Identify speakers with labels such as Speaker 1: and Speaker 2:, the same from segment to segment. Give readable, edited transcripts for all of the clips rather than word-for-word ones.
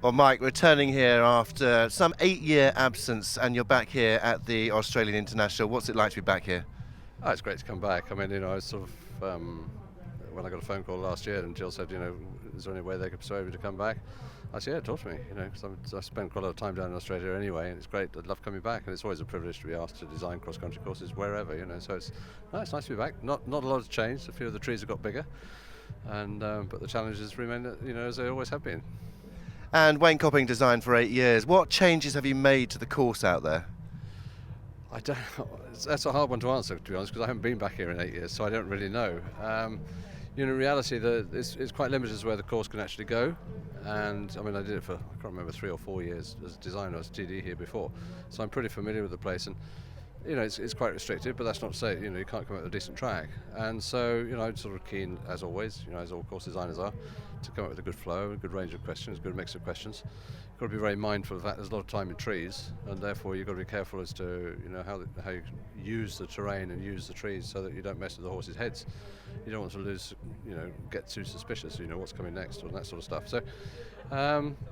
Speaker 1: Well, Mike, returning here after some 8-year absence, and you're back here at the Australian International. What's it like to be back here?
Speaker 2: Oh, it's great to come back. I mean, I was sort of, when I got a phone call last year and Jill said, is there any way they could persuade me to come back? I said, yeah, talk to me, because I spent quite a lot of time down in Australia anyway, and it's great. I'd love coming back, and it's always a privilege to be asked to design cross-country courses wherever, so it's nice to be back. Not a lot has changed. A few of the trees have got bigger, and but the challenges remain, as they always have been.
Speaker 1: And Wayne Copping designed for 8 years. What changes have you made to the course out there?
Speaker 2: I don't. That's a hard one to answer, to be honest, because I haven't been back here in 8 years, so I don't really know. In reality, it's quite limited as where the course can actually go. And I mean, I did it for, I can't remember, 3 or 4 years as a designer, as TD here before, so I'm pretty familiar with the place. And it's quite restricted, but that's not to say you can't come up with a decent track. And so I'm sort of keen, as always, as all course designers are, to come up with a good flow, a good range of questions, a good mix of questions. You've got to be very mindful of that. There's a lot of time in trees, and therefore you've got to be careful as to how you use the terrain and use the trees so that you don't mess with the horses' heads. You don't want to lose, get too suspicious, what's coming next or that sort of stuff. So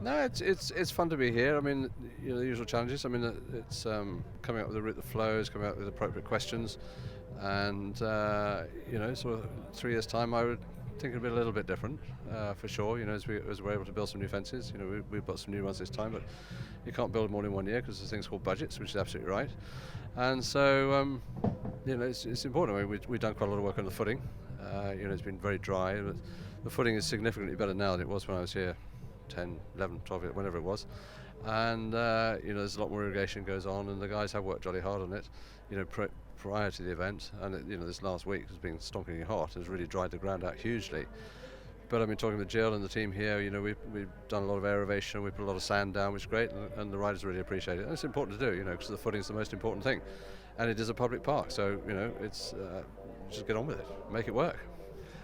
Speaker 2: no, it's fun to be here. I mean, the usual challenges. I mean, it's coming up with a route that flows, coming up with appropriate questions, and sort of 3 years' time, I would think it'd be a little bit different, for sure. As we're able to build some new fences, we've got some new ones this time, but you can't build them all in 1 year because there's things called budgets, which is absolutely right. And so, it's important. I mean, we've done quite a lot of work on the footing. It's been very dry. The footing is significantly better now than it was when I was here 10, 11, 12, whenever it was. And there's a lot more irrigation goes on, and the guys have worked jolly hard on it. Prior to the event, and this last week has been stonkingly hot. Has really dried the ground out hugely. But I've been talking with Jill and the team here. We've done a lot of aerovation. We put a lot of sand down, which is great, and the riders really appreciate it. And it's important to do, because the footing is the most important thing, and it is a public park. So it's just get on with it, make it work.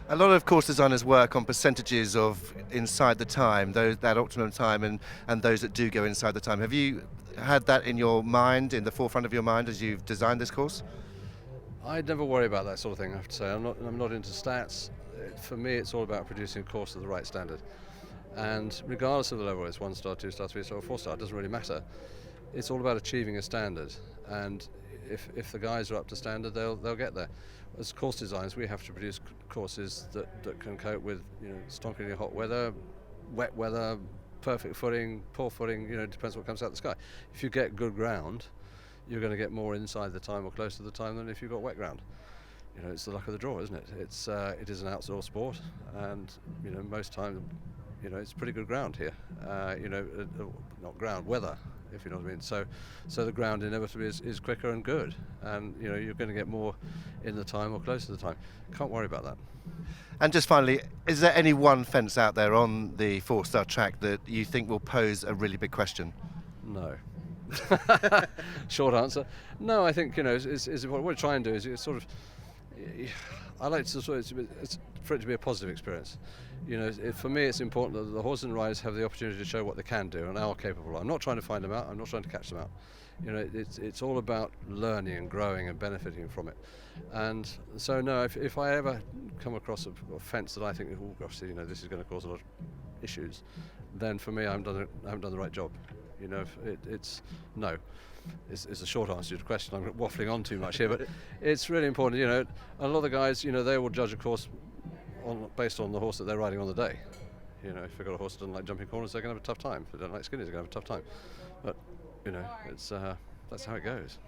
Speaker 1: A lot of course designers work on percentages of inside the time, that optimum time, and those that do go inside the time. Have you had that in your mind, in the forefront of your mind, as you've designed this course?
Speaker 2: I'd never worry about that sort of thing, I have to say. I'm not into stats. For me, it's all about producing a course of the right standard. And regardless of the level, it's 1 star, 2 star, 3 star, or 4 star, it doesn't really matter. It's all about achieving a standard. And if the guys are up to standard, they'll get there. As course designers, we have to produce courses that can cope with stonkingly hot weather, wet weather, perfect footing, poor footing. It depends what comes out of the sky. If you get good ground, you're going to get more inside the time or close to the time than if you've got wet ground. It's the luck of the draw, isn't it? It is an outdoor sport, and most time, it's pretty good ground here. Not ground, weather, if you know what I mean. So the ground inevitably is quicker and good, and you're going to get more in the time or close to the time. Can't worry about that.
Speaker 1: And just finally, is there any one fence out there on the 4-star track that you think will pose a really big question?
Speaker 2: No. Short answer. No, I think it's what we're trying to do is it's sort of. I like to sort of it's for it to be a positive experience. For me, it's important that the horses and riders have the opportunity to show what they can do and are capable of. I'm not trying to find them out. I'm not trying to catch them out. It's all about learning and growing and benefiting from it. And so, no, if I ever come across a fence that I think, oh gosh, this is going to cause a lot of issues, then for me, I haven't done the right job. It's no. It's a short answer to your question. I'm waffling on too much here, but it's really important. A lot of the guys, they will judge a course based on the horse that they're riding on the day. If they've got a horse that doesn't like jumping corners, they're going to have a tough time. If they don't like skinnies, they're going to have a tough time. But it's that's how it goes.